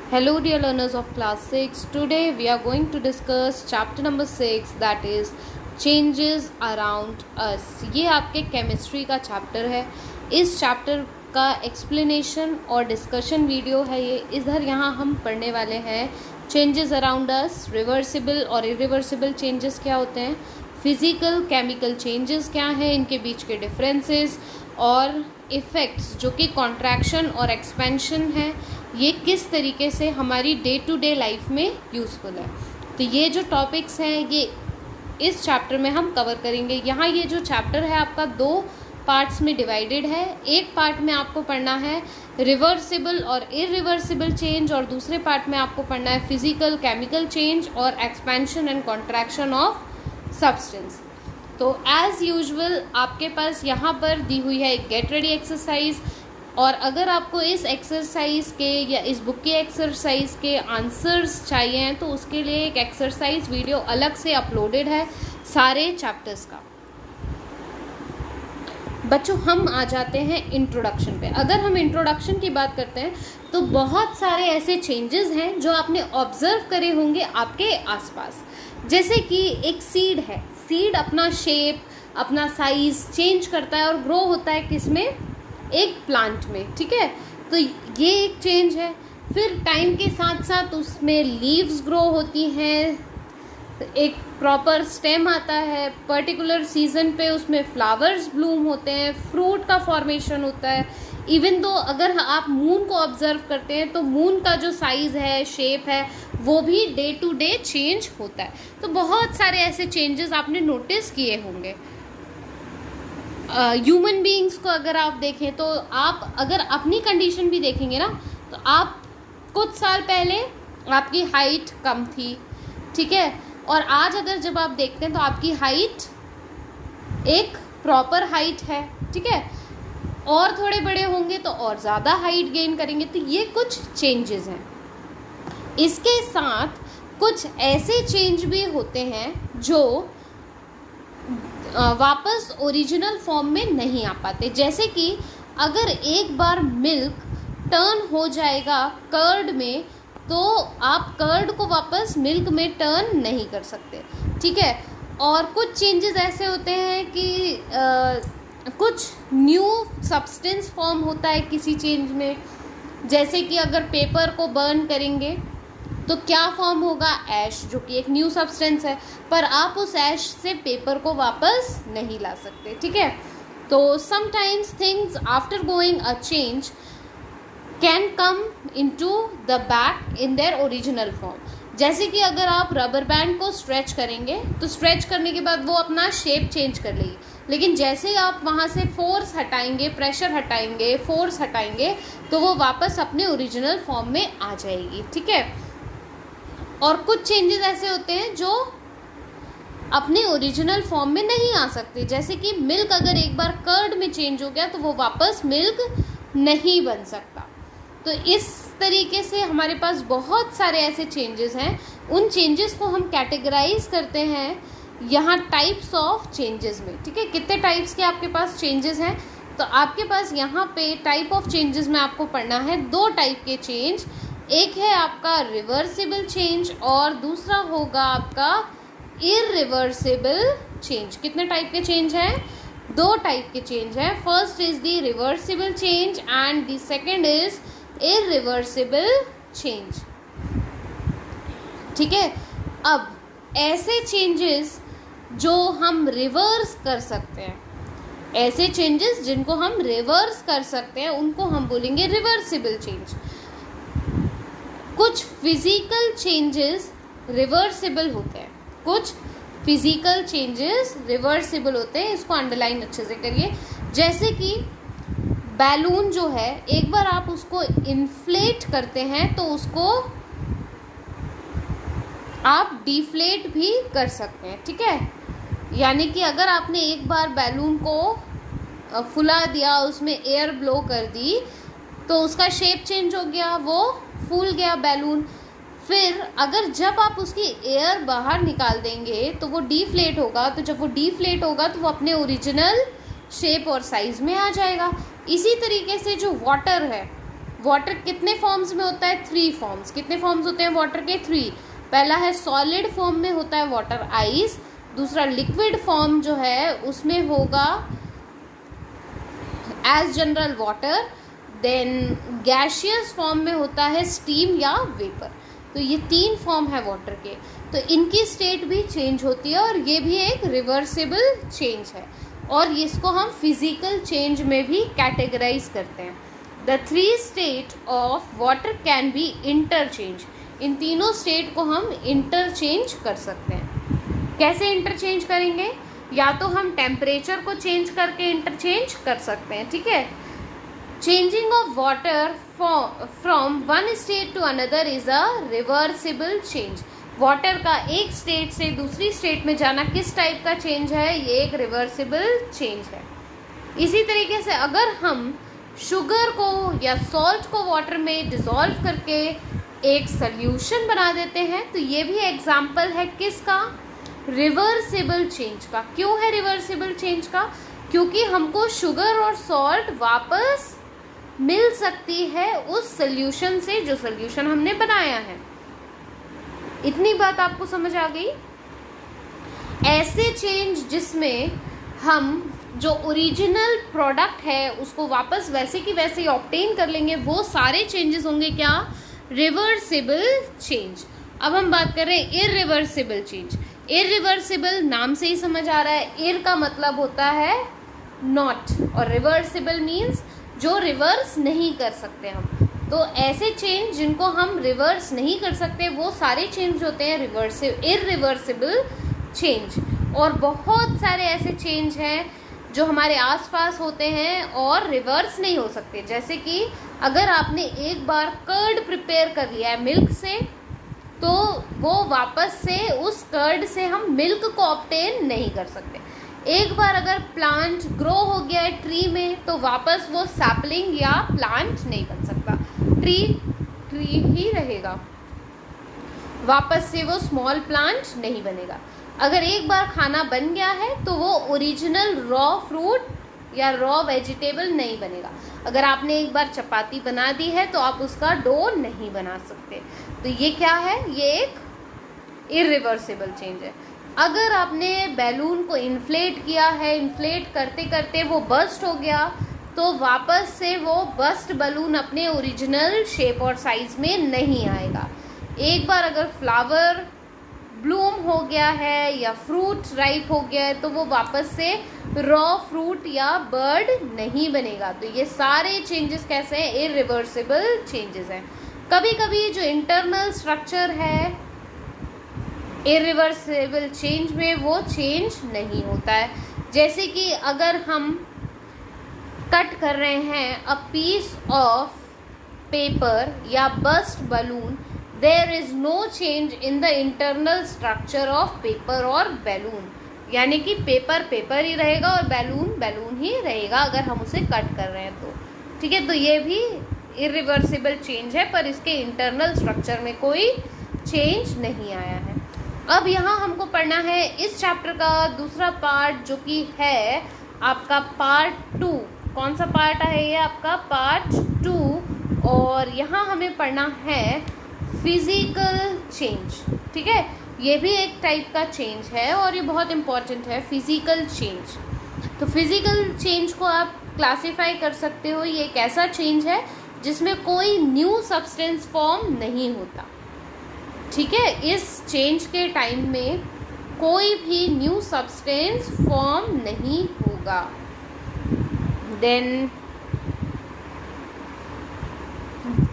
Hello dear learners of class 6. Today we are going to discuss chapter number 6, that is changes around us. ये आपके chemistry का chapter है. इस chapter का explanation और discussion video है ये. इधर यहाँ हम पढ़ने वाले हैं चेंजेस अराउंड अस, रिवर्सिबल और इरिवर्सिबल चेंजेस क्या होते हैं, फिजिकल केमिकल चेंजेस क्या हैं, इनके बीच के डिफरेंसेस और इफ़ेक्ट्स जो कि कॉन्ट्रैक्शन और एक्सपेंशन है, ये किस तरीके से हमारी डे टू डे लाइफ में यूज़फुल है. तो ये जो टॉपिक्स हैं ये इस चैप्टर में हम कवर करेंगे. यहाँ ये जो चैप्टर है आपका 2 पार्ट्स में डिवाइडेड है. एक पार्ट में आपको पढ़ना है रिवर्सिबल और इरिवर्सिबल चेंज और दूसरे पार्ट में आपको पढ़ना है फिजिकल केमिकल चेंज और expansion and contraction of substance. तो एज़ यूजुअल आपके पास यहाँ पर दी हुई है एक गेट रेडी एक्सरसाइज, और अगर आपको इस एक्सरसाइज के या इस बुक की एक्सरसाइज के आंसर्स चाहिए हैं तो उसके लिए एक एक्सरसाइज वीडियो अलग से अपलोडेड है सारे चैप्टर्स का. बच्चों हम आ जाते हैं इंट्रोडक्शन पे. अगर हम इंट्रोडक्शन की बात करते हैं तो बहुत सारे ऐसे चेंजेस हैं जो आपने ऑब्जर्व करे होंगे आपके आसपास. जैसे कि एक सीड है, सीड अपना शेप अपना साइज चेंज करता है और ग्रो होता है किसमें, एक प्लांट में. ठीक है, तो ये एक चेंज है. फिर टाइम के साथ साथ उसमें लीव्स ग्रो होती हैं, एक प्रॉपर स्टेम आता है, पर्टिकुलर सीजन पे उसमें फ्लावर्स ब्लूम होते हैं, फ्रूट का फॉर्मेशन होता है. इवन दो अगर आप मून को ऑब्जर्व करते हैं तो मून का जो साइज है, शेप है, वो भी डे टू डे चेंज होता है. तो बहुत सारे ऐसे चेंजेस आपने नोटिस किए होंगे. ह्यूमन बीइंग्स को अगर आप देखें तो आप अगर अपनी कंडीशन भी देखेंगे ना तो आप कुछ साल पहले आपकी हाइट कम थी, ठीक है, और आज अगर जब आप देखते हैं तो आपकी हाइट एक प्रॉपर हाइट है, ठीक है, और थोड़े बड़े होंगे तो और ज़्यादा हाइट गेन करेंगे. तो ये कुछ चेंजेस हैं. इसके साथ कुछ ऐसे चेंज भी होते हैं जो वापस ओरिजिनल फॉर्म में नहीं आ पाते. जैसे कि अगर एक बार मिल्क टर्न हो जाएगा कर्ड में तो आप कर्ड को वापस मिल्क में टर्न नहीं कर सकते, ठीक है. और कुछ चेंजेस ऐसे होते हैं कि कुछ न्यू सब्सटेंस फॉर्म होता है किसी चेंज में. जैसे कि अगर पेपर को बर्न करेंगे तो क्या फॉर्म होगा, ऐश, जो कि एक न्यू सब्सटेंस है, पर आप उस ऐश से पेपर को वापस नहीं ला सकते, ठीक है. तो sometimes things after going a change can come into the back in their original form. जैसे कि अगर आप रबर बैंड को स्ट्रेच करेंगे तो स्ट्रेच करने के बाद वो अपना शेप चेंज कर लेगी, लेकिन जैसे आप वहाँ से फोर्स हटाएंगे, प्रेशर हटाएंगे, फोर्स हटाएंगे तो वो वापस अपने ओरिजिनल फॉर्म में आ जाएगी, ठीक है. और कुछ चेंजेस ऐसे होते हैं जो अपने ओरिजिनल फॉर्म में नहीं आ सकते. जैसे कि मिल्क अगर एक बार कर्ड में चेंज हो गया तो वो वापस मिल्क नहीं बन सकता. तो इस तरीके से हमारे पास बहुत सारे ऐसे चेंजेस हैं. उन चेंजेस को हम कैटेगराइज करते हैं यहाँ टाइप्स ऑफ चेंजेस में, ठीक है. कितने टाइप्स के आपके पास चेंजेस हैं, तो आपके पास यहाँ पे टाइप ऑफ चेंजेस में आपको पढ़ना है 2 टाइप के चेंज. एक है आपका रिवर्सिबल चेंज और दूसरा होगा आपका इरिवर्सिबल चेंज. कितने टाइप के चेंज हैं, 2 टाइप के चेंज हैं. First is the reversible change and the second is irreversible change, ठीक है. अब ऐसे चेंजेस जो हम रिवर्स कर सकते हैं, ऐसे चेंजेस जिनको हम रिवर्स कर सकते हैं उनको हम बोलेंगे रिवर्सिबल चेंज. कुछ फिजिकल चेंजेस रिवर्सिबल होते हैं, कुछ फिजिकल चेंजेस रिवर्सिबल होते हैं. इसको अंडरलाइन अच्छे से करिए. जैसे कि बैलून जो है, एक बार आप उसको इन्फ्लेट करते हैं तो उसको आप डिफ्लेट भी कर सकते हैं, ठीक है. यानी कि अगर आपने एक बार बैलून को फुला दिया, उसमें एयर ब्लो कर दी तो उसका शेप चेंज हो गया, वो फूल गया बैलून. फिर अगर जब आप उसकी एयर बाहर निकाल देंगे तो वो डिफ्लेट होगा. तो जब वो डिफ्लेट होगा तो वो अपने ओरिजिनल शेप और साइज में आ जाएगा. इसी तरीके से जो वाटर है, वाटर कितने फॉर्म्स में होता है? 3 फॉर्म्स। कितने फॉर्म्स होते हैं वाटर के? 3। पहला है सॉलिड फॉर्म में होता है वाटर आइस, दूसरा लिक्विड फॉर्म जो है उसमें होगा as general water, then gaseous form में होता है स्टीम या वेपर। तो ये 3 फॉर्म है वाटर के, तो इनकी स्टेट भी चेंज होती है और ये भी एक रिवर्सिबल चेंज है और इसको हम फिजिकल चेंज में भी कैटेगराइज करते हैं। The 3 state of water can be interchange. इन तीनों स्टेट को हम इंटरचेंज कर सकते हैं। कैसे इंटरचेंज करेंगे? या तो हम टेम्परेचर को चेंज करके इंटरचेंज कर सकते हैं, ठीक है। Changing of water from one state to another is a reversible change. Water का एक स्टेट से दूसरी स्टेट में जाना किस टाइप का चेंज है? ये एक रिवर्सिबल चेंज है। इसी तरीके से अगर हम शुगर को या सॉल्ट को वाटर में डिसॉल्व करके एक सॉल्यूशन बना देते हैं तो ये भी एग्जाम्पल है किसका? रिवर्सिबल चेंज का। क्यों है रिवर्सिबल चेंज का? क्योंकि हमको शुगर और सॉल्ट वापस मिल सकती है उस सॉल्यूशन से जो सॉल्यूशन हमने बनाया है। इतनी बात आपको समझ आ गई? ऐसे चेंज जिसमें हम जो ओरिजिनल प्रोडक्ट है उसको वापस वैसे की वैसे ही ऑब्टेन कर लेंगे, वो सारे चेंजेस होंगे क्या? Reversible change. अब हम बात कर रहे हैं इररिवर्सिबल चेंज। इररिवर्सिबल नाम से ही समझ आ रहा है, इर का मतलब होता है नॉट और रिवर्सिबल मीन्स जो रिवर्स नहीं कर सकते हम। तो ऐसे चेंज जिनको हम रिवर्स नहीं कर सकते वो सारे चेंज होते हैं इररिवर्सिबल चेंज। और बहुत सारे ऐसे चेंज हैं जो हमारे आसपास होते हैं और रिवर्स नहीं हो सकते। जैसे कि अगर आपने एक बार कर्ड प्रिपेयर कर लिया है मिल्क से, तो वो वापस से उस कर्ड से हम मिल्क को ऑब्टेन नहीं कर सकते। एक बार अगर प्लांट ग्रो हो गया है ट्री में तो वापस वो सैपलिंग या प्लांट नहीं बन सकता, ट्री ही रहेगा, वापस से वो स्मॉल प्लांट नहीं बनेगा। अगर एक बार खाना बन गया है तो वो ओरिजिनल रॉ फ्रूट या रॉ वेजिटेबल नहीं बनेगा। अगर आपने एक बार चपाती बना दी है तो आप उसका डो नहीं बना सकते। तो ये क्या है? ये एक इररिवर्सिबल चेंज है। अगर आपने बैलून को इन्फ्लेट किया है, इन्फ्लेट करते करते वो बस्ट हो गया, तो वापस से वो बस्ट बलून अपने ओरिजिनल शेप और साइज में नहीं आएगा। एक बार अगर फ्लावर ब्लूम हो गया है या फ्रूट राइप हो गया है तो वो वापस से रॉ फ्रूट या बर्ड नहीं बनेगा। तो ये सारे चेंजेस कैसे हैं? इररिवर्सिबल चेंजेस हैं। कभी कभी जो इंटरनल स्ट्रक्चर है इररिवर्सिबल चेंज में वो चेंज नहीं होता है। जैसे कि अगर हम कट कर रहे हैं अ पीस ऑफ पेपर या burst balloon, there is no change in the internal structure of paper और बैलून। यानी कि पेपर पेपर ही रहेगा और बैलून बैलून ही रहेगा अगर हम उसे कट कर रहे हैं तो, ठीक है। तो ये भी इररिवर्सिबल चेंज है पर इसके इंटरनल स्ट्रक्चर में कोई चेंज नहीं आया है। अब यहाँ हमको पढ़ना है इस चैप्टर का दूसरा पार्ट जो कि है आपका पार्ट 2। कौन सा पार्ट है ये? आपका पार्ट 2। और यहाँ हमें पढ़ना है फिजिकल चेंज, ठीक है। ये भी एक टाइप का चेंज है और ये बहुत इंपॉर्टेंट है, फिजिकल चेंज। तो फिजिकल चेंज को आप क्लासिफाई कर सकते हो, ये एक ऐसा चेंज है जिसमें कोई न्यू सब्सटेंस फॉर्म नहीं होता, ठीक है। इस चेंज के टाइम में कोई भी न्यू सब्सटेंस फॉर्म नहीं होगा। देन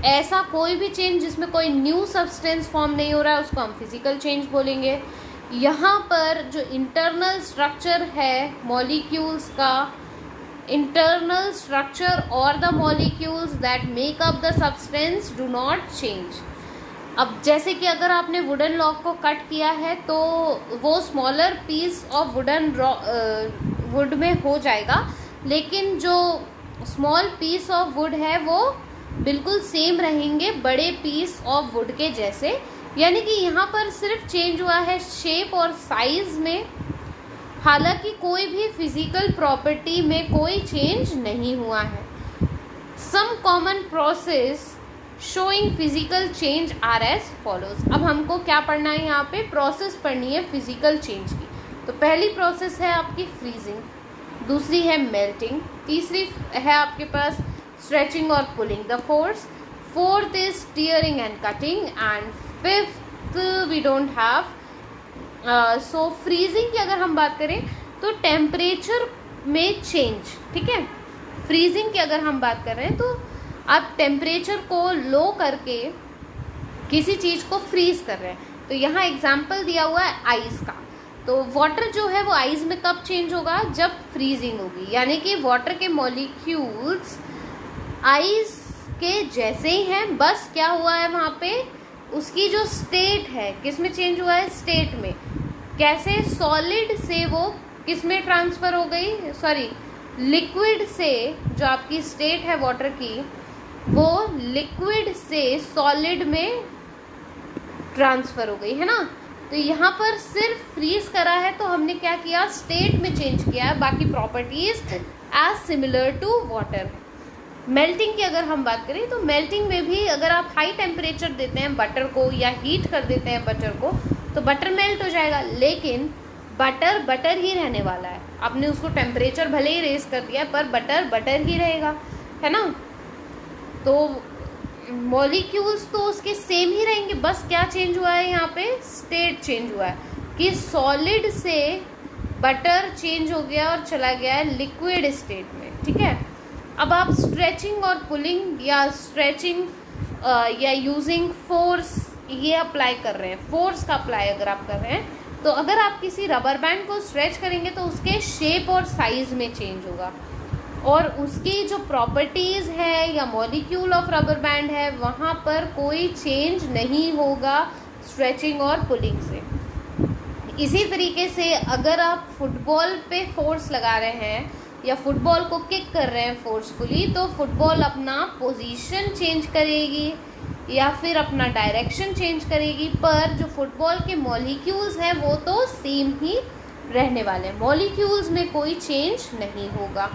ऐसा कोई भी चेंज जिसमें कोई न्यू सब्सटेंस फॉर्म नहीं हो रहा है उसको हम फिजिकल चेंज बोलेंगे। यहाँ पर जो इंटरनल स्ट्रक्चर है मॉलिक्यूल्स का, इंटरनल स्ट्रक्चर और the molecules that make up the substance do not change. अब जैसे कि अगर आपने वुडन लॉग को कट किया है तो वो स्मॉलर पीस ऑफ वुड में हो जाएगा, लेकिन जो स्मॉल पीस ऑफ वुड है वो बिल्कुल सेम रहेंगे बड़े पीस ऑफ वुड के जैसे। यानी कि यहाँ पर सिर्फ चेंज हुआ है शेप और साइज में, हालांकि कोई भी फिजिकल प्रॉपर्टी में कोई चेंज नहीं हुआ है। Some common process showing physical change are as follows. अब हमको क्या पढ़ना है, यहाँ पे प्रोसेस पढ़नी है फिजिकल चेंज की। तो पहली प्रोसेस है आपकी फ्रीजिंग, दूसरी है मेल्टिंग, तीसरी है आपके पास स्ट्रेचिंग और pulling the force, fourth is tearing and cutting, and fifth we don't have. So freezing की अगर हम बात करें तो टेम्परेचर में चेंज, ठीक है। फ्रीजिंग की अगर हम बात कर रहे हैं तो आप टेम्परेचर को लो करके किसी चीज़ को फ्रीज कर रहे हैं। तो यहाँ एग्जाम्पल दिया हुआ है आइस का। तो वाटर जो है वो आइस में कब चेंज होगा, जब फ्रीजिंग होगी, यानी कि वाटर के मॉलिक्यूल्स आइस के जैसे ही हैं, बस क्या हुआ है वहाँ पे उसकी जो स्टेट है किस में चेंज हुआ है, स्टेट में। कैसे, सॉलिड से वो किस में ट्रांसफ़र हो गई, सॉरी लिक्विड से, जो आपकी स्टेट है वाटर की वो लिक्विड से सॉलिड में ट्रांसफ़र हो गई, है ना। तो यहाँ पर सिर्फ फ्रीज करा है तो हमने क्या किया, स्टेट में चेंज किया है, बाकी properties as similar to water. Melting की अगर हम बात करें तो मेल्टिंग में भी अगर आप हाई टेम्परेचर देते हैं बटर को या हीट कर देते हैं बटर को तो बटर मेल्ट हो जाएगा, लेकिन बटर बटर ही रहने वाला है। आपने उसको टेम्परेचर भले ही रेस कर दिया पर बटर बटर ही रहेगा, है ना। तो मॉलिक्यूल्स तो उसके सेम ही रहेंगे, बस क्या चेंज हुआ है यहाँ पे, स्टेट चेंज हुआ है कि सॉलिड से बटर चेंज हो गया और चला गया है लिक्विड स्टेट में, ठीक है। अब आप स्ट्रेचिंग और पुलिंग या स्ट्रेचिंग या यूजिंग फोर्स ये अप्लाई कर रहे हैं, फोर्स का अप्लाई अगर आप कर रहे हैं तो अगर आप किसी रबर बैंड को स्ट्रेच करेंगे तो उसके शेप और साइज में चेंज होगा, और उसकी जो प्रॉपर्टीज़ है या मॉलिक्यूल ऑफ रबर बैंड है वहाँ पर कोई चेंज नहीं होगा स्ट्रेचिंग और पुलिंग से। इसी तरीके से अगर आप फुटबॉल पे फोर्स लगा रहे हैं या फुटबॉल को किक कर रहे हैं फोर्सफुली, तो फुटबॉल अपना पोजीशन चेंज करेगी या फिर अपना डायरेक्शन चेंज करेगी, पर जो फुटबॉल के मॉलिक्यूल्स हैं वो तो सेम ही रहने वाले हैं, मॉलिक्यूल्स में कोई चेंज नहीं होगा।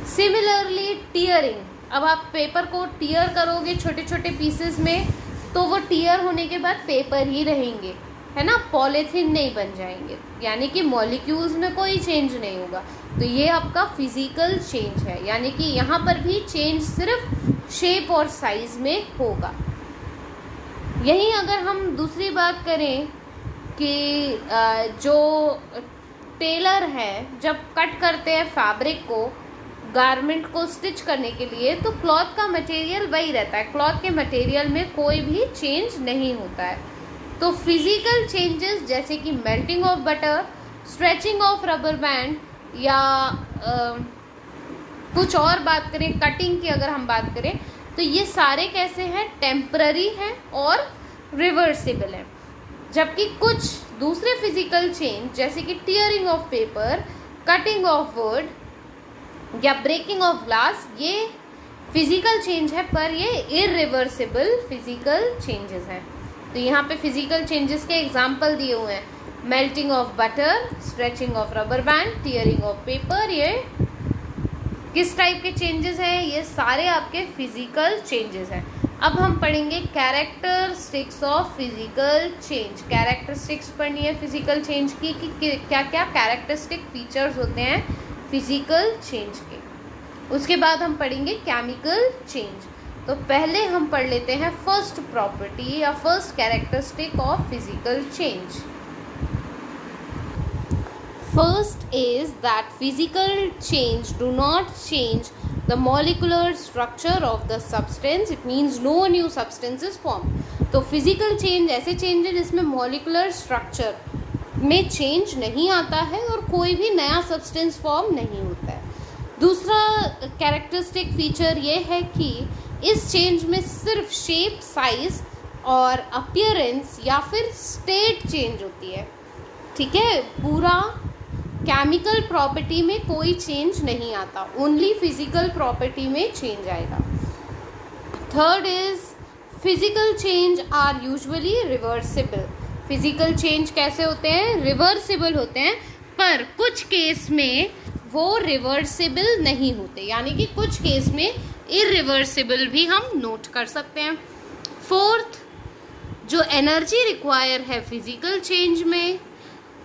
सिमिलरली टीयरिंग, अब आप पेपर को टीयर करोगे छोटे छोटे पीसेस में तो वो टीयर होने के बाद पेपर ही रहेंगे, है ना, पॉलीथीन नहीं बन जाएंगे, यानी कि मॉलिक्यूल्स में कोई चेंज नहीं होगा। तो ये आपका फिजिकल चेंज है, यानी कि यहाँ पर भी चेंज सिर्फ शेप और साइज में होगा। यहीं अगर हम दूसरी बात करें कि जो टेलर है जब कट करते हैं फैब्रिक को, गारमेंट को स्टिच करने के लिए, तो क्लॉथ का मटेरियल वही रहता है, क्लॉथ के मटेरियल में कोई भी चेंज नहीं होता है। तो फिजिकल चेंजेस जैसे कि melting of butter, stretching of rubber band, या कुछ और बात करें कटिंग की अगर हम बात करें तो ये सारे कैसे हैं, टेम्पररी हैं और रिवर्सिबल हैं। जबकि कुछ दूसरे फिजिकल चेंज जैसे कि tearing of paper, cutting of would या ब्रेकिंग ऑफ ग्लास, ये फिजिकल चेंज है पर ये इरिवर्सिबल फिजिकल चेंजेस हैं। तो यहाँ पे फिजिकल चेंजेस के एग्जाम्पल दिए हुए हैं, melting of butter, stretching of rubber band, tearing of paper. ये किस टाइप के चेंजेस हैं, ये सारे आपके फिजिकल चेंजेस हैं। अब हम पढ़ेंगे characteristics of physical change. Characteristics पढ़नी है फिजिकल चेंज की कि क्या क्या कैरेक्टरिस्टिक फीचर्स होते हैं फिजिकल चेंज के। उसके बाद हम पढ़ेंगे केमिकल चेंज। तो पहले हम पढ़ लेते हैं फर्स्ट प्रॉपर्टी या first characteristic of physical change. First is that physical change do not change the molecular structure of the substance. It means no new substance is formed. तो physical change ऐसे change है जिसमें molecular structure में change नहीं आता है और कोई भी नया substance form नहीं होता है। दूसरा characteristic feature ये है कि इस change में सिर्फ shape, size और appearance या फिर state change होती है, ठीक है। पूरा केमिकल प्रॉपर्टी में कोई चेंज नहीं आता, ओनली फिजिकल प्रॉपर्टी में चेंज आएगा। Third is physical change are usually reversible. Physical change कैसे होते हैं, रिवर्सिबल होते हैं, पर कुछ केस में वो रिवर्सिबल नहीं होते, यानी कि कुछ केस में इरिवर्सिबल भी हम नोट कर सकते हैं। फोर्थ, जो एनर्जी रिक्वायर है फिजिकल चेंज में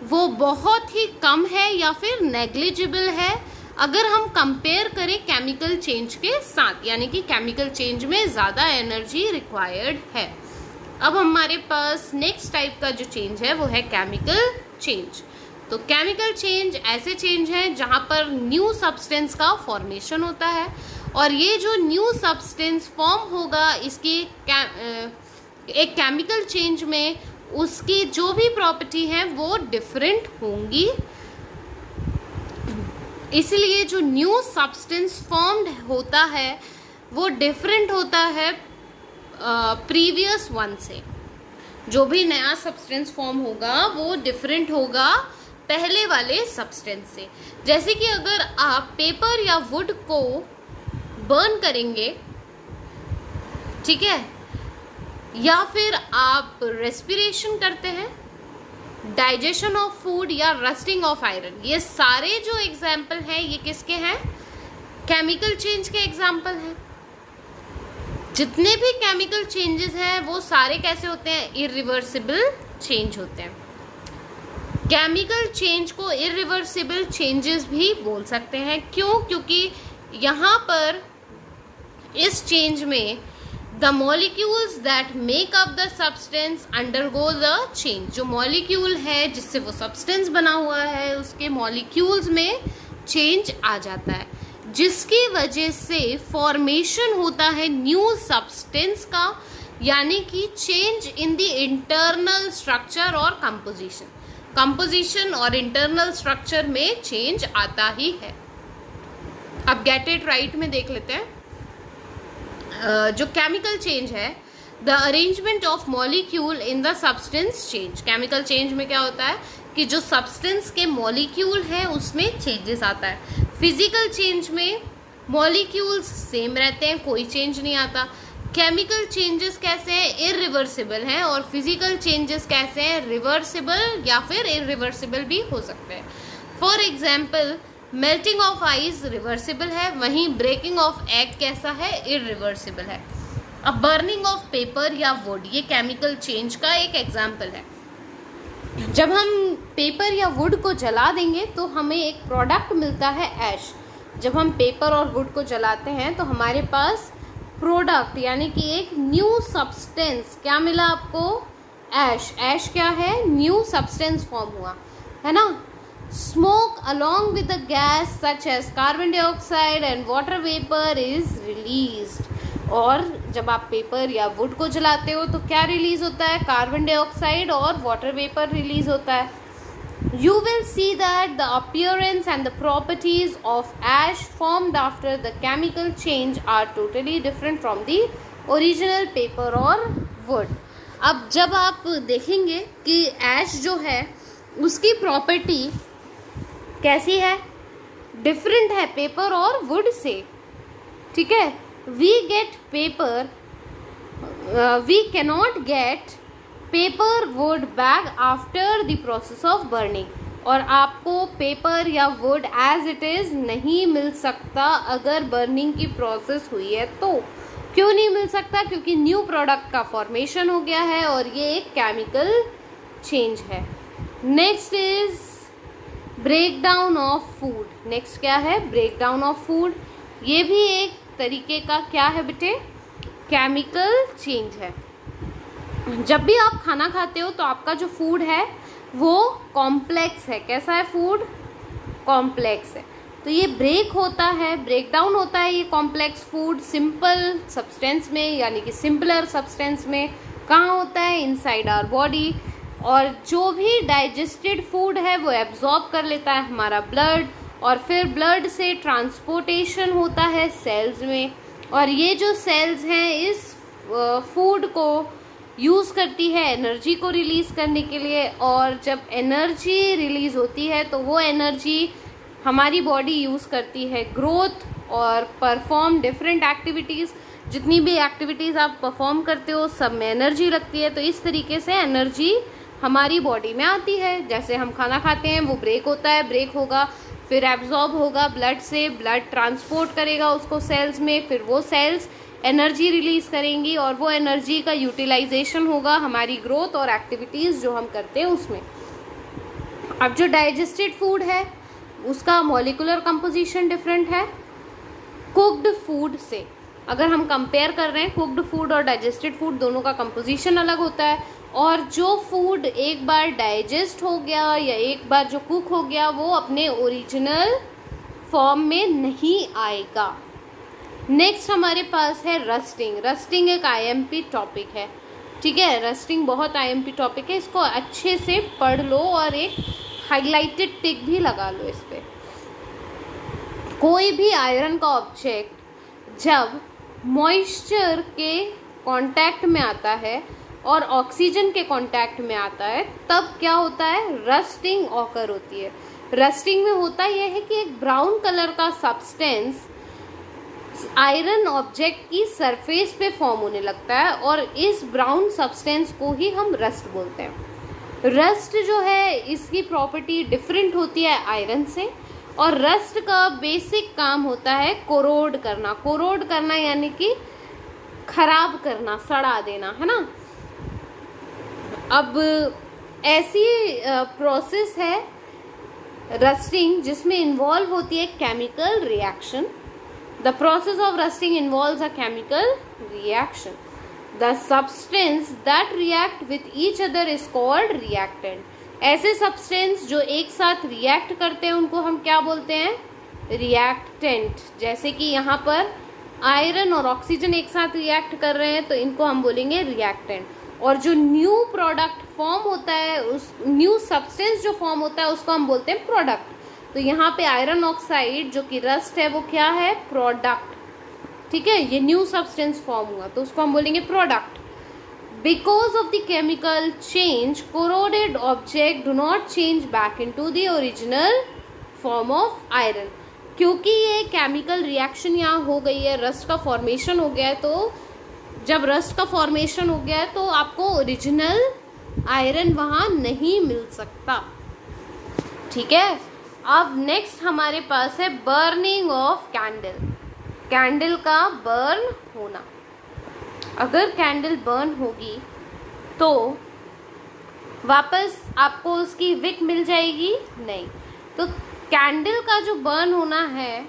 वो बहुत ही कम है या फिर नेग्लिजिबल है अगर हम कंपेयर करें केमिकल चेंज के साथ, यानी कि केमिकल चेंज में ज़्यादा एनर्जी रिक्वायर्ड है। अब हमारे पास नेक्स्ट टाइप का जो चेंज है वो है केमिकल चेंज। तो केमिकल चेंज ऐसे चेंज हैं जहाँ पर न्यू सब्सटेंस का फॉर्मेशन होता है और ये जो न्यू सब्सटेंस फॉर्म होगा इसकी एक केमिकल चेंज में उसकी जो भी प्रॉपर्टी है वो डिफरेंट होंगी। इसलिए जो न्यू सब्सटेंस फॉर्म्ड होता है वो डिफरेंट होता है प्रीवियस वन से। जो भी नया सब्सटेंस फॉर्म होगा वो डिफरेंट होगा पहले वाले सब्सटेंस से। जैसे कि अगर आप पेपर या वुड को बर्न करेंगे, ठीक है, या फिर आप रेस्पिरेशन करते हैं, डाइजेशन ऑफ फूड या रस्टिंग ऑफ आयरन, ये सारे जो एग्जाम्पल हैं ये किसके हैं? केमिकल चेंज के एग्जाम्पल हैं। जितने भी केमिकल चेंजेस हैं वो सारे कैसे होते हैं? इरिवर्सिबल चेंज होते हैं। केमिकल चेंज को इरिवर्सिबल चेंजेस भी बोल सकते हैं। क्यों? क्योंकि यहाँ पर इस चेंज में the molecules that make up the substance undergo the change। जो मॉलिक्यूल है जिससे वो सब्सटेंस बना हुआ है उसके मॉलिक्यूल्स में चेंज आ जाता है, जिसकी वजह से फॉर्मेशन होता है न्यू सब्सटेंस का, यानी कि change in the internal structure और कंपोजिशन और इंटरनल स्ट्रक्चर में चेंज आता ही है। अब गेट इट राइट में देख लेते हैं। जो केमिकल चेंज है, the arrangement of molecule in the substance change. Chemical change में क्या होता है कि जो सब्सटेंस के मॉलिक्यूल है उसमें चेंजेस आता है। फिजिकल चेंज में मॉलिक्यूल्स सेम रहते हैं, कोई चेंज नहीं आता। केमिकल चेंजेस कैसे हैं? इरिवर्सिबल हैं। और फिजिकल चेंजेस कैसे हैं? रिवर्सिबल या फिर इरिवर्सिबल भी हो सकते हैं। For example, melting of ice reversible है, वहीं ब्रेकिंग ऑफ एग कैसा है? इरिवर्सिबल है। अब बर्निंग ऑफ पेपर या वुड, ये केमिकल चेंज का एक एग्जाम्पल है। जब हम पेपर या वुड को जला देंगे तो हमें एक प्रोडक्ट मिलता है ऐश। जब हम पेपर और वुड को जलाते हैं तो हमारे पास प्रोडक्ट यानी कि एक न्यू सब्सटेंस क्या मिला आपको? ऐश। ऐश क्या है? न्यू सब्सटेंस फॉर्म हुआ है ना। Smoke along with the gas such as carbon dioxide and water vapor is released। और जब आप पेपर या वुड को जलाते हो तो क्या रिलीज होता है? कार्बन डाइऑक्साइड और वाटर वेपर रिलीज होता है। You will see that the appearance and the properties of ash formed after the chemical change are totally different from the original paper or wood। अब जब आप देखेंगे कि ऐश जो है उसकी प्रॉपर्टी कैसी है? डिफरेंट है पेपर और वुड से, ठीक है। We get paper, we cannot get paper wood back after the process of burning. और आपको पेपर या वुड एज इट इज़ नहीं मिल सकता अगर बर्निंग की प्रोसेस हुई है तो। क्यों नहीं मिल सकता? क्योंकि न्यू प्रोडक्ट का फॉर्मेशन हो गया है और ये एक केमिकल चेंज है। Next is break down of food. Next क्या है? Break down of food. ये भी एक तरीके का क्या है बेटे? केमिकल चेंज है। जब भी आप खाना खाते हो तो आपका जो फूड है वो कॉम्प्लेक्स है। कैसा है? फूड कॉम्प्लेक्स है। तो ये ब्रेक होता है, ब्रेक डाउन होता है ये कॉम्प्लेक्स फूड सिंपल सब्सटेंस में, यानी कि सिंपलर सब्सटेंस में। कहाँ होता है? Inside our body. और जो भी डाइजेस्टेड फूड है वो एब्जॉर्ब कर लेता है हमारा ब्लड, और फिर ब्लड से ट्रांसपोर्टेशन होता है सेल्स में। और ये जो सेल्स हैं इस फूड को यूज़ करती है एनर्जी को रिलीज़ करने के लिए। और जब एनर्जी रिलीज़ होती है तो वो एनर्जी हमारी बॉडी यूज़ करती है ग्रोथ और परफॉर्म डिफरेंट एक्टिविटीज़। जितनी भी एक्टिविटीज़ आप परफॉर्म करते हो सब में एनर्जी लगती है। तो इस तरीके से एनर्जी हमारी बॉडी में आती है। जैसे हम खाना खाते हैं वो ब्रेक होता है, ब्रेक होगा, फिर एब्जॉर्ब होगा ब्लड से, ब्लड ट्रांसपोर्ट करेगा उसको सेल्स में, फिर वो सेल्स एनर्जी रिलीज करेंगी और वो एनर्जी का यूटिलाइजेशन होगा हमारी ग्रोथ और एक्टिविटीज़ जो हम करते हैं उसमें। अब जो डाइजेस्टेड फूड है उसका मॉलिक्यूलर कंपोजिशन डिफरेंट है कुक्ड फूड से। अगर हम कंपेयर कर रहे हैं कुक्ड फूड और डाइजेस्टेड फूड, दोनों का कंपोजिशन अलग होता है। और जो फूड एक बार डाइजेस्ट हो गया या एक बार जो कुक हो गया वो अपने ओरिजिनल फॉर्म में नहीं आएगा। नेक्स्ट हमारे पास है रस्टिंग। रस्टिंग एक आईएमपी टॉपिक है, ठीक है। रस्टिंग बहुत आईएमपी टॉपिक है, इसको अच्छे से पढ़ लो और एक हाईलाइटेड टिक भी लगा लो इस पे। कोई भी आयरन का ऑब्जेक्ट जब मॉइस्चर के कांटेक्ट में आता है और ऑक्सीजन के कांटेक्ट में आता है तब क्या होता है, रस्टिंग ऑकर होती है। रस्टिंग में होता यह है कि एक ब्राउन कलर का सब्सटेंस आयरन ऑब्जेक्ट की सरफेस पे फॉर्म होने लगता है और इस ब्राउन सब्सटेंस को ही हम रस्ट बोलते हैं। रस्ट जो है इसकी प्रॉपर्टी डिफरेंट होती है आयरन से, और रस्ट का बेसिक काम होता है कोरोड करना। कोरोड करना यानी कि खराब करना, सड़ा देना, है ना। अब ऐसी प्रोसेस है रस्टिंग जिसमें इन्वॉल्व होती है chemical reaction. The process of rusting involves a chemical reaction. The substance that react with each other is called reactant. ऐसे सब्सटेंस जो एक साथ रिएक्ट करते हैं उनको हम क्या बोलते हैं, रिएक्टेंट। जैसे कि यहाँ पर आयरन और ऑक्सीजन एक साथ रिएक्ट कर रहे हैं तो इनको हम बोलेंगे रिएक्टेंट। और जो न्यू प्रोडक्ट फॉर्म होता है, उस न्यू सब्सटेंस जो फॉर्म होता है उसको हम बोलते हैं प्रोडक्ट। तो यहाँ पे आयरन ऑक्साइड जो कि रस्ट है वो क्या है, प्रोडक्ट, ठीक है। ये न्यू सब्सटेंस फॉर्म हुआ तो उसको हम बोलेंगे product. Because of the chemical change, corroded object do not change back into the original form of iron. क्योंकि ये केमिकल रिएक्शन यहाँ हो गई है, रस्ट का फॉर्मेशन हो गया है, तो जब रस्ट का फॉर्मेशन हो गया है तो आपको ओरिजिनल आयरन वहाँ नहीं मिल सकता, ठीक है। अब नेक्स्ट हमारे पास है बर्निंग ऑफ कैंडल। कैंडल का बर्न होना। अगर कैंडल बर्न होगी तो वापस आपको उसकी विक मिल जाएगी नहीं। तो कैंडल का जो बर्न होना है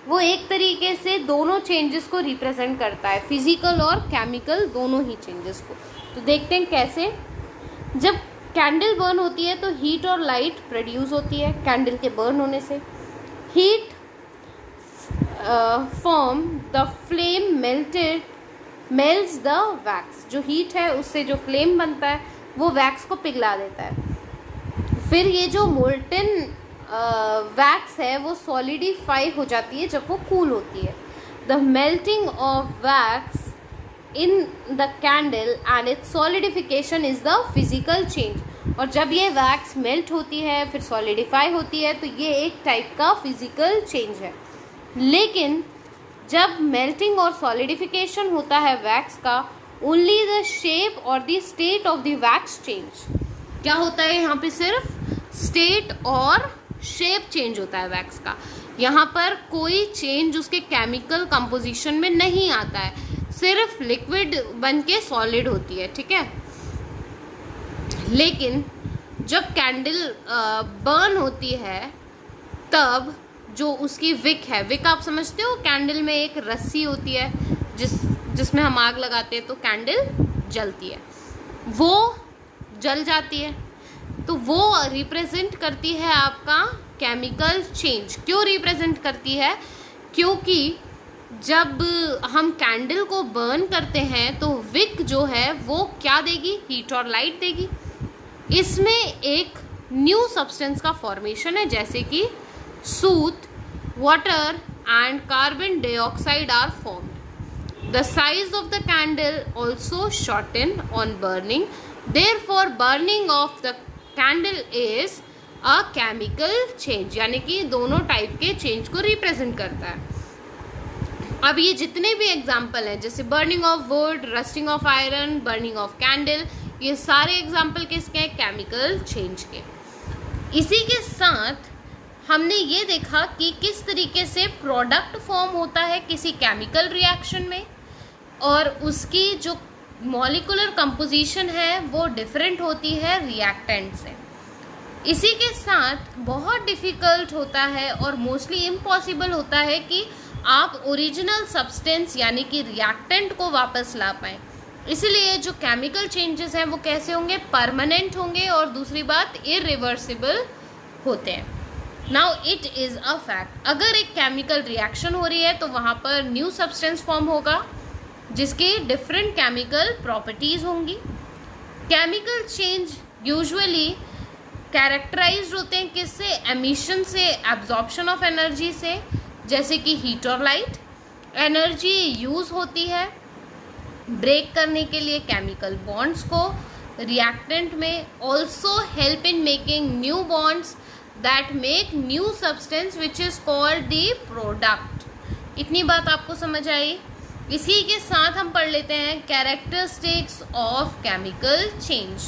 वो एक तरीके से दोनों चेंजेस को रिप्रेजेंट करता है, फिजिकल और केमिकल दोनों ही चेंजेस को। तो देखते हैं कैसे। जब कैंडल बर्न होती है तो हीट और लाइट प्रोड्यूस होती है कैंडल के बर्न होने से। Heat form the flame melts the wax. जो हीट है उससे जो फ्लेम बनता है वो वैक्स को पिघला देता है। फिर ये जो मोल्टन वैक्स है वो सॉलिडिफाई हो जाती है जब वो कूल होती है। The melting of wax in the candle and it's solidification is the physical change. और जब ये वैक्स मेल्ट होती है फिर सॉलिडिफाई होती है तो ये एक टाइप का फिजिकल चेंज है। लेकिन जब मेल्टिंग और सॉलिडिफिकेशन होता है वैक्स का, ओनली द शेप और the state of the wax change. क्या होता है यहाँ पे, सिर्फ स्टेट और शेप चेंज होता है वैक्स का। यहाँ पर कोई चेंज उसके केमिकल कंपोजिशन में नहीं आता है, सिर्फ लिक्विड बन के सॉलिड होती है, ठीक है। लेकिन जब कैंडल बर्न होती है तब जो उसकी विक है, विक आप समझते हो, कैंडल में एक रस्सी होती है जिसमें हम आग लगाते हैं तो कैंडल जलती है, वो जल जाती है। तो वो रिप्रेजेंट करती है आपका केमिकल चेंज। क्यों रिप्रेजेंट करती है, क्योंकि जब हम कैंडल को बर्न करते हैं तो विक जो है वो क्या देगी, हीट और लाइट देगी। इसमें एक न्यू सब्सटेंस का फॉर्मेशन है, जैसे कि सूत, water and carbon dioxide are formed. The size of the candle also shorten on burning. Therefore, burning of the candle is a chemical change. यानी कि दोनों टाइप के चेंज को रिप्रेजेंट करता है। अब ये जितने भी एग्जाम्पल हैं, जैसे burning of would, rusting of iron, burning of candle, ये सारे एग्जाम्पल किसके हैं, केमिकल चेंज के। इसी के साथ हमने ये देखा कि किस तरीके से प्रोडक्ट फॉर्म होता है किसी केमिकल रिएक्शन में, और उसकी जो मॉलिक्यूलर कंपोजिशन है वो डिफरेंट होती है रिएक्टेंट से। इसी के साथ बहुत डिफ़िकल्ट होता है और मोस्टली इम्पॉसिबल होता है कि आप ओरिजिनल सब्सटेंस यानी कि रिएक्टेंट को वापस ला पाएँ। इसलिए जो केमिकल चेंजेस हैं वो कैसे होंगे, परमानेंट होंगे, और दूसरी बात इरिवर्सिबल होते हैं। Now it is a fact, अगर एक केमिकल रिएक्शन हो रही है तो वहाँ पर न्यू सब्सटेंस फॉर्म होगा जिसकी डिफरेंट केमिकल प्रॉपर्टीज़ होंगी। केमिकल चेंज यूजुअली कैरेक्टराइज्ड होते हैं किससे, एमिशन से, एब्जॉर्प्शन ऑफ एनर्जी से, जैसे कि हीट और लाइट। एनर्जी यूज़ होती है ब्रेक करने के लिए केमिकल बॉन्ड्स को रिएक्टेंट में, also help in making new bonds that make new substance which is called the product. इतनी बात आपको समझ आई। इसी के साथ हम पढ़ लेते हैं कैरेक्टरिस्टिक्स ऑफ केमिकल चेंज।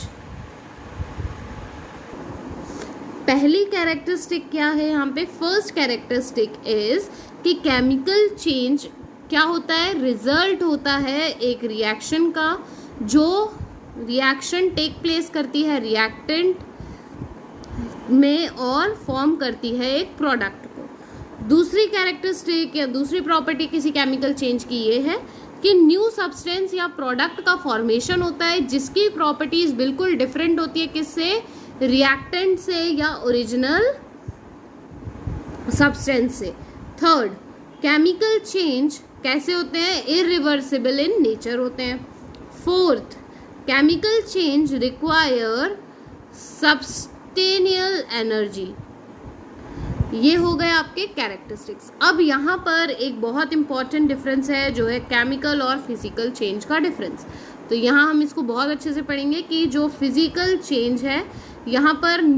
पहली कैरेक्टरिस्टिक क्या है यहाँ पे, फर्स्ट कैरेक्टरिस्टिक इज कि केमिकल चेंज क्या होता है, रिजल्ट होता है एक रिएक्शन का, जो रिएक्शन टेक प्लेस करती है रिएक्टेंट में और फॉर्म करती है एक प्रोडक्ट को। दूसरी कैरेक्टरिस्टिक या दूसरी प्रॉपर्टी किसी केमिकल चेंज की ये है कि न्यू सब्सटेंस या प्रोडक्ट का फॉर्मेशन होता है जिसकी प्रॉपर्टीज बिल्कुल डिफरेंट होती है किससे, रिएक्टेंट से या ओरिजिनल सब्सटेंस से। थर्ड, केमिकल चेंज कैसे होते हैं, इरिवर्सिबल इन नेचर होते हैं। Fourth, chemical change require substantial energy. ये हो गए आपके कैरेक्टरिस्टिक्स। अब यहाँ पर एक बहुत इंपॉर्टेंट डिफरेंस है जो है केमिकल और फिजिकल चेंज का डिफरेंस। तो यहाँ हम इसको बहुत अच्छे से पढ़ेंगे कि जो फिजिकल चेंज है यहाँ पर नो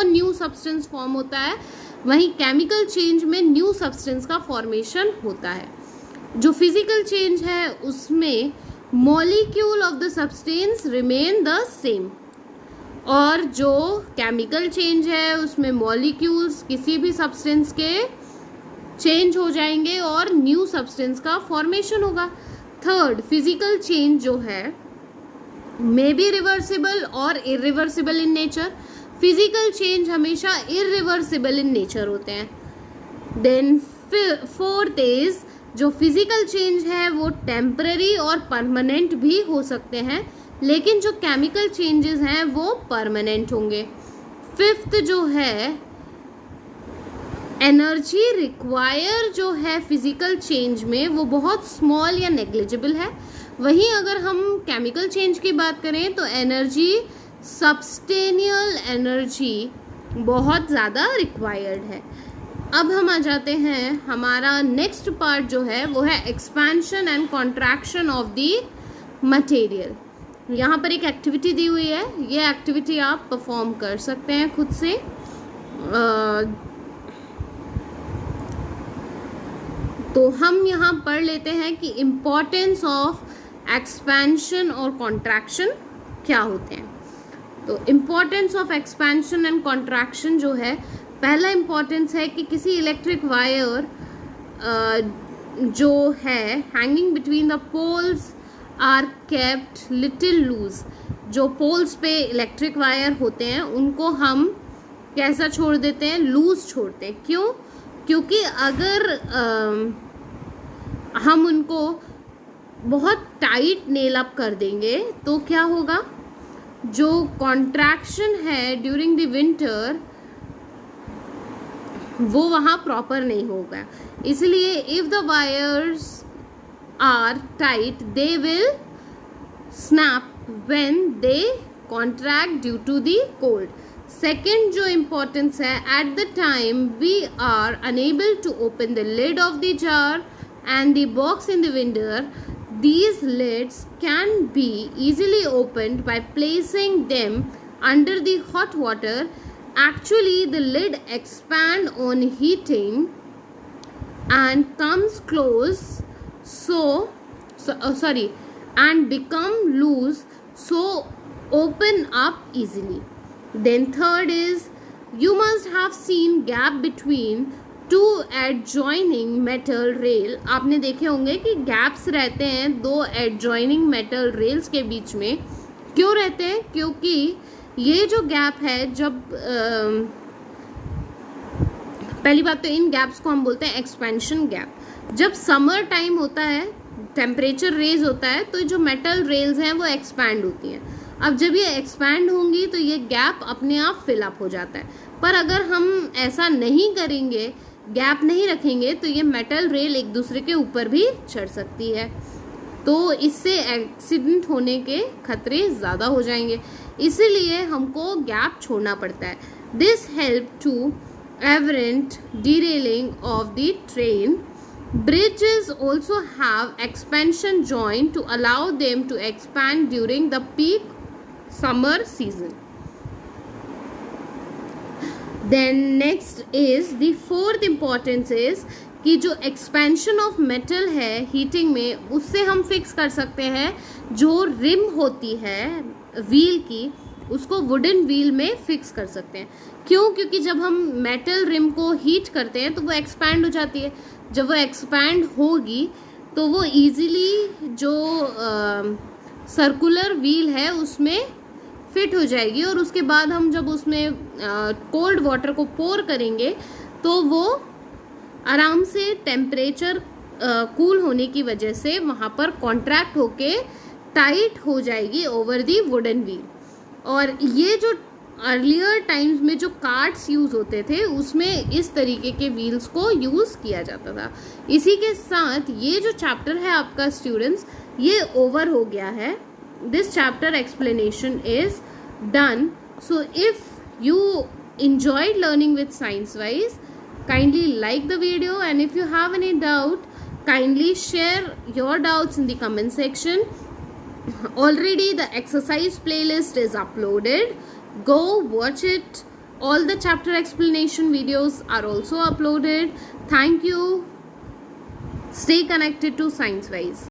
न्यू सब्सटेंस फॉर्म होता है, वहीं केमिकल चेंज में न्यू सब्सटेंस का फॉर्मेशन होता है। जो फिजिकल चेंज है उसमें molecule of the substance remain the same, और जो केमिकल चेंज है उसमें मॉलिक्यूल्स किसी भी सब्सटेंस के चेंज हो जाएंगे और न्यू सब्सटेंस का फॉर्मेशन होगा। थर्ड, फिजिकल चेंज जो है मे बी रिवर्सिबल और irreversible in nature. Physical change हमेशा इरिवर्सिबल इन नेचर होते हैं। देन फोर्थ इज जो फिजिकल चेंज है वो टेम्पररी और परमानेंट भी हो सकते हैं, लेकिन जो केमिकल चेंजेस हैं वो परमानेंट होंगे। फिफ्थ जो है एनर्जी रिक्वायर जो है फिजिकल चेंज में वो बहुत स्मॉल या नेग्लिजिबल है, वहीं अगर हम केमिकल चेंज की बात करें तो एनर्जी, सब्सटेनियल एनर्जी बहुत ज़्यादा रिक्वायर्ड है। अब हम आ जाते हैं, हमारा नेक्स्ट पार्ट जो है वो है expansion and contraction of the material. यहाँ पर एक एक्टिविटी दी हुई है, ये एक्टिविटी आप परफॉर्म कर सकते हैं खुद से। तो हम यहाँ पढ़ लेते हैं कि इम्पोर्टेंस ऑफ एक्सपेंशन और कॉन्ट्रैक्शन क्या होते हैं। तो importance of expansion and contraction जो है, पहला इम्पोर्टेंस है कि किसी इलेक्ट्रिक वायर जो है hanging between the poles are kept little loose. जो पोल्स पे इलेक्ट्रिक वायर होते हैं उनको हम कैसा छोड़ देते हैं, लूज छोड़ते हैं। क्यों? क्योंकि अगर हम उनको बहुत टाइट नेल अप कर देंगे तो क्या होगा, जो कॉन्ट्रैक्शन है ड्यूरिंग द विंटर वो वहाँ प्रॉपर नहीं होगा। इसलिए if the wires are tight they will snap when they contract due to the cold. Second जो importance है, at the time we are unable to open the lid of the jar and the box in the window, these lids can be easily opened by placing them under the hot water. Actually the lid expand on heating and comes close and become loose, so open up easily. Then third is You must have seen gap between two adjoining metal rail. आपने देखे होंगे कि gaps रहते हैं दो adjoining metal rails के बीच में. क्यों रहते हैं? क्योंकि ये जो गैप है, जब पहली बात तो इन गैप्स को हम बोलते हैं एक्सपेंशन गैप. जब समर टाइम होता है, टेम्परेचर रेज होता है, तो जो मेटल रेल्स हैं वो एक्सपैंड होती हैं. अब जब ये एक्सपैंड होंगी तो ये गैप अपने आप फिल अप हो जाता है. पर अगर हम ऐसा नहीं करेंगे, गैप नहीं रखेंगे, तो ये मेटल रेल एक दूसरे के ऊपर भी चढ़ सकती है. तो इससे एक्सीडेंट होने के खतरे ज़्यादा हो जाएंगे. इसीलिए हमको गैप छोड़ना पड़ता है. This help to prevent derailing of the train. Bridges also have expansion joint to allow them to expand during the peak summer season. Then next is the fourth importance is कि जो expansion of metal है heating में, उससे हम fix कर सकते हैं जो रिम होती है व्हील की, उसको वुडन व्हील में फिक्स कर सकते हैं. क्यों? क्योंकि जब हम मेटल रिम को हीट करते हैं तो वो एक्सपैंड हो जाती है. जब वो एक्सपैंड होगी तो वो इजीली जो सर्कुलर व्हील है उसमें फिट हो जाएगी. और उसके बाद हम जब उसमें कोल्ड वाटर को पोर करेंगे तो वो आराम से टेम्परेचर कूल होने की वजह से वहाँ पर कॉन्ट्रैक्ट होके टाइट हो जाएगी ओवर दी वुडन व्हील. और ये जो अर्लियर टाइम्स में जो कार्ट्स यूज़ होते थे उसमें इस तरीके के व्हील्स को यूज़ किया जाता था. इसी के साथ ये जो चैप्टर है आपका स्टूडेंट्स, ये ओवर हो गया है. This chapter explanation is done. So if you enjoyed learning with ScienceWise, kindly like the video, and if you have any doubt, kindly share your doubts in the comment section. Already the exercise playlist is uploaded. Go watch it. All the chapter explanation videos are also uploaded. Thank you. Stay connected to ScienceWise.